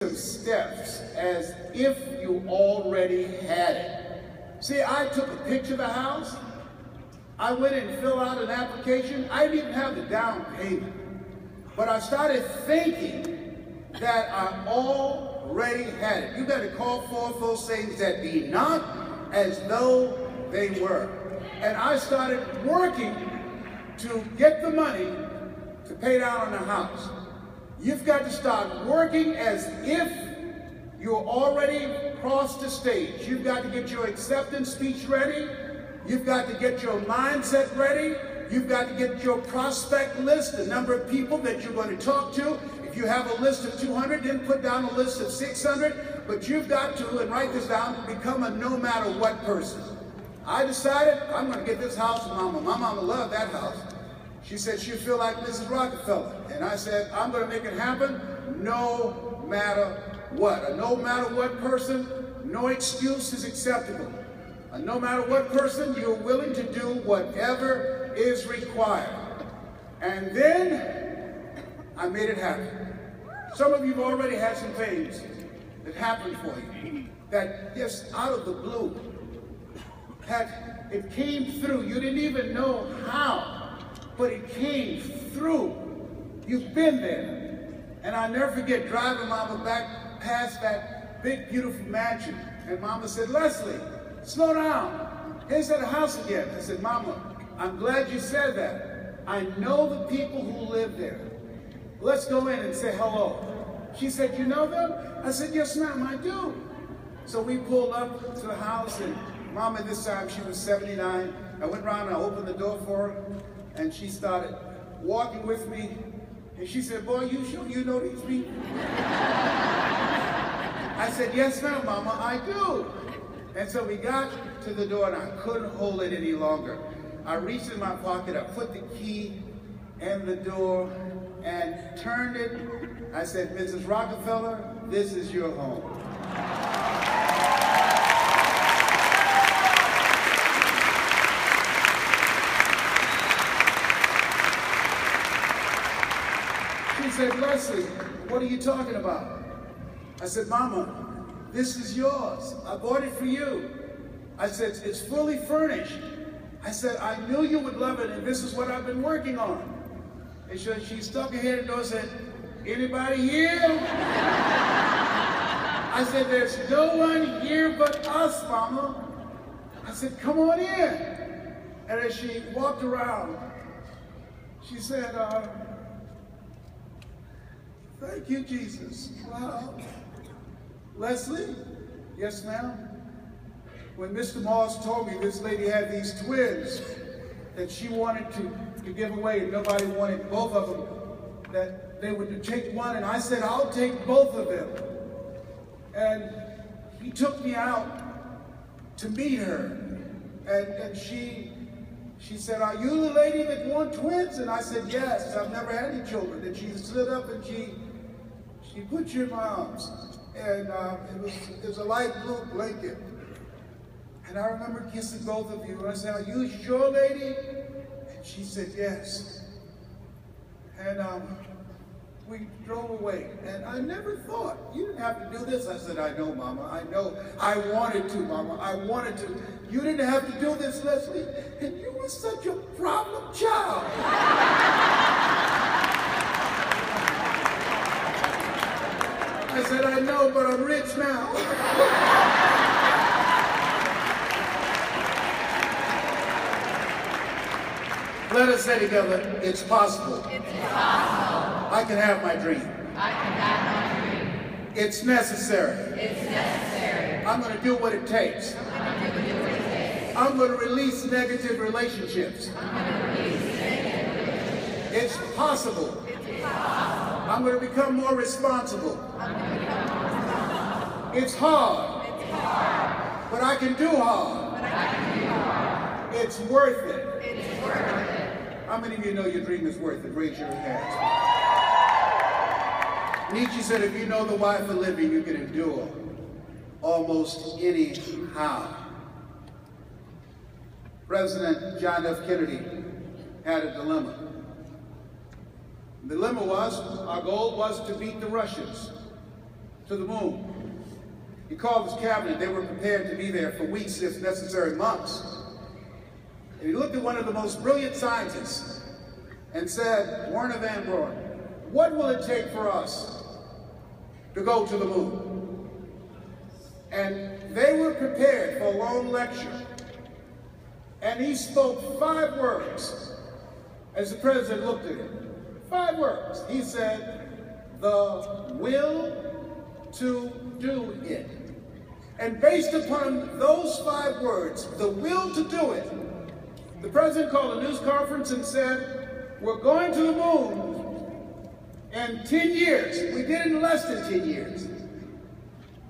some steps as if you already had it. See, I took a picture of the house. I went and filled out an application. I didn't even have the down payment. But I started thinking that I already had it. You got to call forth those things that be not as though they were. And I started working to get the money to pay down on the house. You've got to start working as if you're already across the stage. You've got to get your acceptance speech ready. You've got to get your mindset ready. You've got to get your prospect list, the number of people that you're going to talk to. If you have a list of 200, then put down a list of 600. But you've got to, and write this down, become a no matter what person. I decided I'm going to get this house for Mama. My mama loved that house. She said she'd feel like Mrs. Rockefeller. And I said, I'm going to make it happen no matter what. A no matter what person, no excuse is acceptable. A no matter what person, you're willing to do whatever is required. And then I made it happen. Some of you have already had some things that happened for you that just out of the blue, it came through. You didn't even know how, but it came through. You've been there. And I'll never forget driving Mama back past that big, beautiful mansion. And Mama said, Leslie, slow down. Here's that house again. I said, Mama, I'm glad you said that. I know the people who live there. Let's go in and say hello. She said, you know them? I said, yes, ma'am, I do. So we pulled up to the house, and Mama, this time, she was 79. I went around and I opened the door for her, and she started walking with me. And she said, boy, you sure you know these people? I said, yes, ma'am, Mama, I do. And so we got to the door, and I couldn't hold it any longer. I reached in my pocket, I put the key in the door, and turned it. I said, Mrs. Rockefeller, this is your home. She said, Leslie, what are you talking about? I said, Mama, this is yours. I bought it for you. I said, it's fully furnished. I said, I knew you would love it, and this is what I've been working on. And she stuck her head in the door and said, anybody here? I said, there's no one here but us, Mama. I said, come on in. And as she walked around, she said, thank you, Jesus. Wow. Leslie? Yes, ma'am? When Mr. Moss told me this lady had these twins that she wanted to give away and nobody wanted both of them, that they would take one, and I said, I'll take both of them. And he took me out to meet her. And she said, are you the lady that want twins? And I said, yes, I've never had any children. And she stood up and she put you in my arms. And it was a light blue blanket. And I remember kissing both of you. And I said, are you sure, lady? And she said, yes. And we drove away. And I never thought, you didn't have to do this. I said, I know, Mama, I know. I wanted to, Mama, I wanted to. You didn't have to do this, Leslie. And you were such a problem child. I said, I know, but I'm rich now. Let us say together, it's possible. It's possible. I can have my dream. I can have my dream. It's necessary. It's necessary. I'm going to do what it takes. I'm going to do what it takes. I'm going to release negative relationships. I'm going to release negative relationships. It's possible. It's possible. I'm going to become more responsible. I'm going to become more responsible. It's hard. It's hard. But I can do hard. But I can do hard. It's worth it. It's worth it. How many of you know your dream is worth it? Raise your hands. Nietzsche said, if you know the why for living, you can endure almost anyhow. President John F. Kennedy had a dilemma. The dilemma was, our goal was to beat the Russians. to the moon. He called his cabinet. They were prepared to be there for weeks, if necessary, months. And he looked at one of the most brilliant scientists and said, Werner Van Braun, what will it take for us to go to the moon? And they were prepared for a long lecture. And he spoke 5 words as the president looked at him. 5 words. He said, the will to do it. And based upon those 5 words, the will to do it, the president called a news conference and said, we're going to the moon in 10 years. We did it in less than 10 years.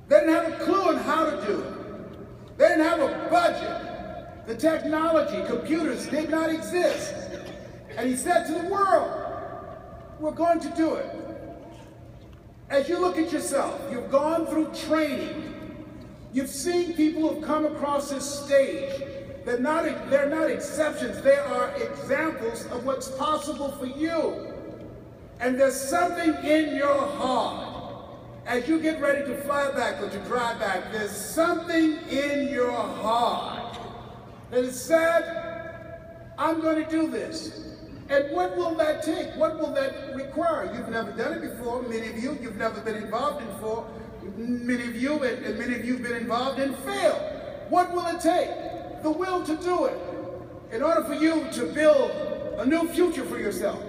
They didn't have a clue on how to do it. They didn't have a budget. The technology, computers did not exist. And he said to the world, we're going to do it. As you look at yourself, you've gone through training. You've seen people who've come across this stage. They're not exceptions. They are examples of what's possible for you. And there's something in your heart. As you get ready to fly back or to drive back, there's something in your heart that has said, I'm going to do this. And what will that take? What will that require? You've never done it before. Many of you, you've never been involved in before. Many of you, and many of you have been involved and failed. What will it take? The will to do it. In order for you to build a new future for yourself.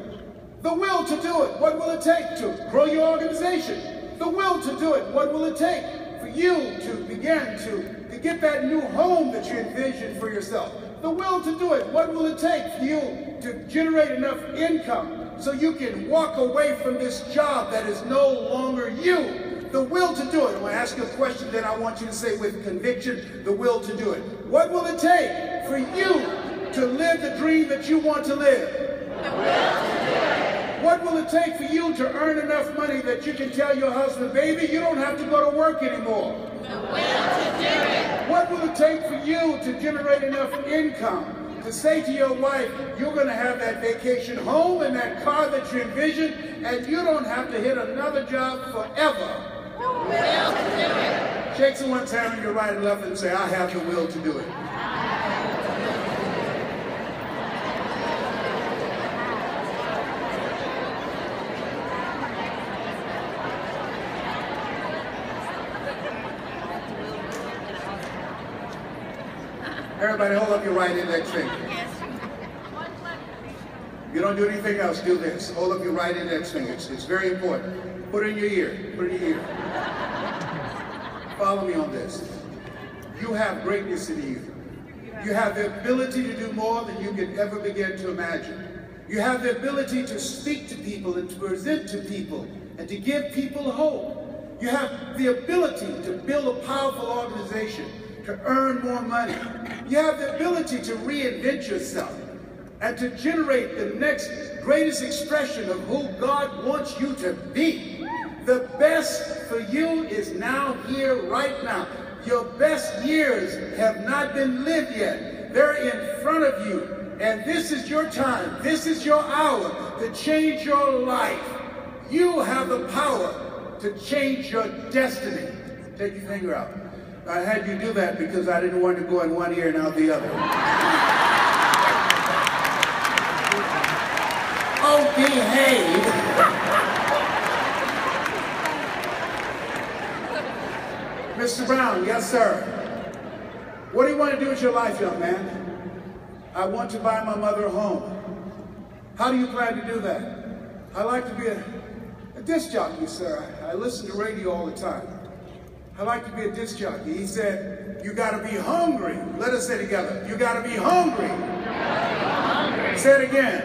The will to do it. What will it take to grow your organization? The will to do it. What will it take for you to begin to get that new home that you envisioned for yourself? The will to do it. What will it take for you to generate enough income so you can walk away from this job that is no longer you? The will to do it. I want to ask you a question that I want you to say with conviction, the will to do it. What will it take for you to live the dream that you want to live? The will to do it. What will it take for you to earn enough money that you can tell your husband, baby, you don't have to go to work anymore? The will to do it. What will it take for you to generate enough income to say to your wife, you're going to have that vacation home and that car that you envision, and you don't have to hit another job forever? The will to do it. Shake someone's hand on your right and left and say, I have the will to do it. Everybody hold up your right index finger. You don't do anything else, do this. Hold up your right index finger. It's very important. Put it in your ear. Put it in your ear. Follow me on this. You have greatness in you. You have the ability to do more than you can ever begin to imagine. You have the ability to speak to people and to present to people and to give people hope. You have the ability to build a powerful organization, to earn more money. You have the ability to reinvent yourself and to generate the next greatest expression of who God wants you to be. The best for you is now here right now. Your best years have not been lived yet. They're in front of you. And this is your time. This is your hour to change your life. You have the power to change your destiny. Take your finger out. I had you do that because I didn't want to go in one ear and out the other. Oh, behave. Mr. Brown, yes, sir. What do you want to do with your life, young man? I want to buy my mother a home. How do you plan to do that? I like to be a disc jockey, sir. I listen to radio all the time. I like to be a disc jockey. He said, you got to be hungry. Let us say together, you got to be hungry. Say it again.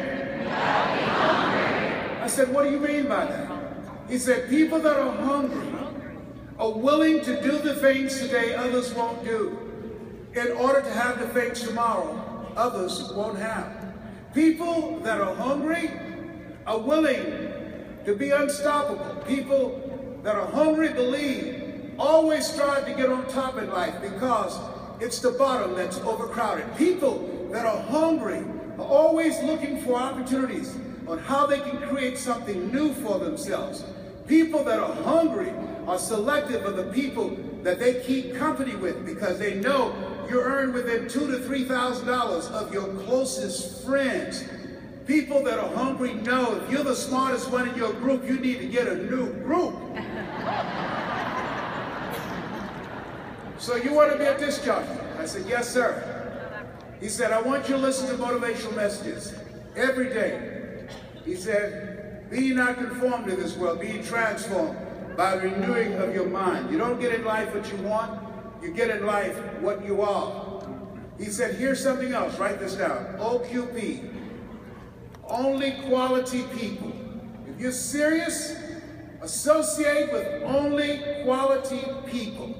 I said, what do you mean by that? He said, people that are hungry are willing to do the things today others won't do in order to have the things tomorrow others won't have. People that are hungry are willing to be unstoppable. People that are hungry believe, always strive to get on top in life because it's the bottom that's overcrowded. People that are hungry are always looking for opportunities on how they can create something new for themselves. People that are hungry are selective of the people that they keep company with, because they know you earn within $2,000 to $3,000 of your closest friends. People that are hungry know if you're the smartest one in your group, you need to get a new group. So you want to be a disc jockey? I said, yes, sir. He said, I want you to listen to motivational messages every day. He said, be ye not conformed to this world, be ye transformed by the renewing of your mind. You don't get in life what you want, you get in life what you are. He said, here's something else, write this down, OQP, only quality people. If you're serious, associate with only quality people.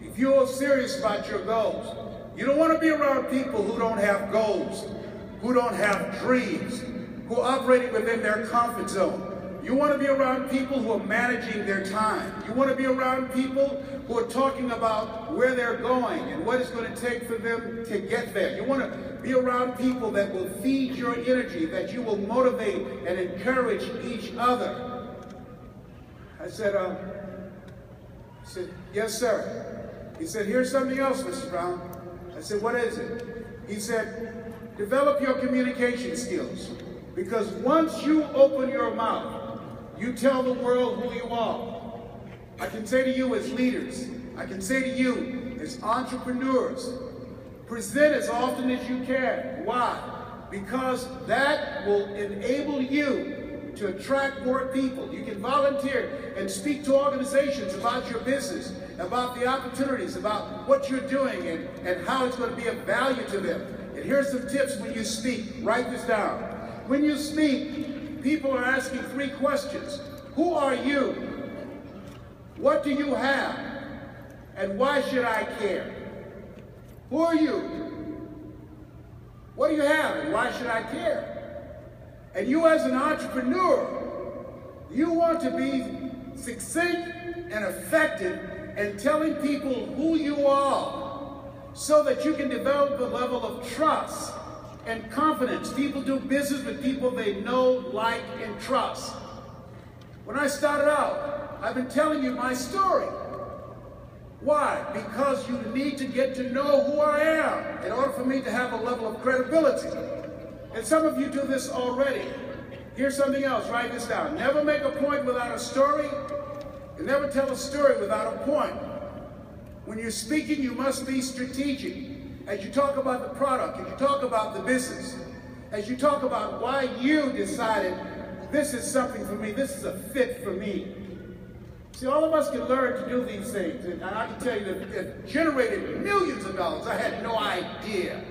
If you're serious about your goals, you don't want to be around people who don't have goals, who don't have dreams, who are operating within their comfort zone. You want to be around people who are managing their time. You want to be around people who are talking about where they're going and what it's going to take for them to get there. You want to be around people that will feed your energy, that you will motivate and encourage each other. I said, yes, sir. He said, here's something else, Mr. Brown. I said, what is it? He said, develop your communication skills. Because once you open your mouth, you tell the world who you are. I can say to you as leaders, I can say to you as entrepreneurs, present as often as you can. Why? Because that will enable you to attract more people. You can volunteer and speak to organizations about your business, about the opportunities, about what you're doing and how it's going to be of value to them. And here's some tips when you speak. Write this down. When you speak, people are asking 3 questions. Who are you? What do you have? And why should I care? Who are you? What do you have? And why should I care? And you as an entrepreneur, you want to be succinct and effective in telling people who you are so that you can develop a level of trust and confidence. People do business with people they know, like, and trust. When I started out, I've been telling you my story. Why? Because you need to get to know who I am in order for me to have a level of credibility. And some of you do this already. Here's something else, write this down. Never make a point without a story, and never tell a story without a point. When you're speaking, you must be strategic. As you talk about the product, as you talk about the business, as you talk about why you decided this is something for me, this is a fit for me. See, all of us can learn to do these things, and I can tell you that it generated millions of dollars. I had no idea.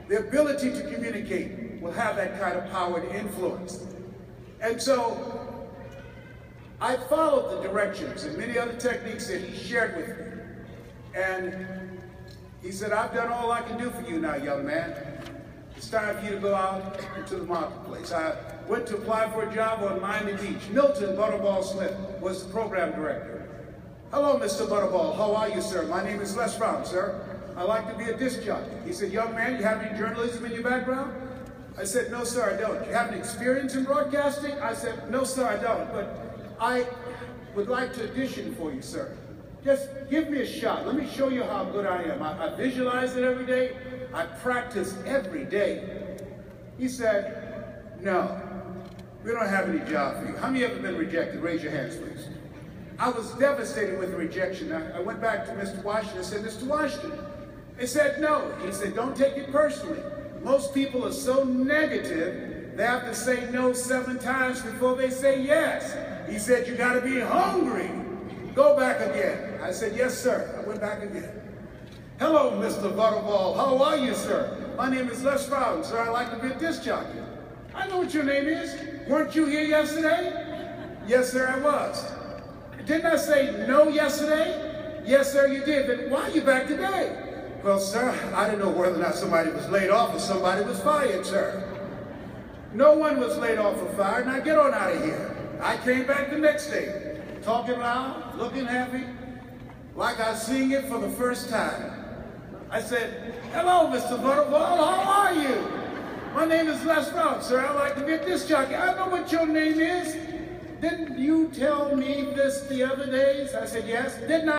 The ability to communicate will have that kind of power and influence. And so, I followed the directions and many other techniques that he shared with me. And he said, I've done all I can do for you now, young man. It's time for you to go out into the marketplace. I went to apply for a job on Miami Beach. Milton Butterball Smith was the program director. Hello, Mr. Butterball. How are you, sir? My name is Les Brown, sir. I like to be a disc jockey. He said, young man, you have any journalism in your background? I said, no, sir, I don't. You have any experience in broadcasting? I said, no, sir, I don't. But I would like to audition for you, sir. Just give me a shot. Let me show you how good I am. I visualize it every day. I practice every day. He said, no, we don't have any job for you. How many have ever been rejected? Raise your hands, please. I was devastated with the rejection. I went back to Mr. Washington and said, Mr. Washington. He said, no. He said, don't take it personally. Most people are so negative, they have to say no 7 times before they say yes. He said, you got to be hungry. Go back again. I said, yes, sir. I went back again. Hello, Mr. Butterball. How are you, sir? My name is Les Brown, sir. I like to be a disc jockey. I know what your name is. Weren't you here yesterday? Yes, sir, I was. Didn't I say no yesterday? Yes, sir, you did. Then why are you back today? Well, sir, I didn't know whether or not somebody was laid off or somebody was fired, sir. No one was laid off or fired. Now get on out of here. I came back the next day, talking loud, looking happy, like I was seeing it for the first time. I said, hello, Mr. Butterball, how are you? My name is Les Brown, sir. I like to be a disc jockey. I know what your name is. didn't you tell me this the other days? I said, yes. Didn't I?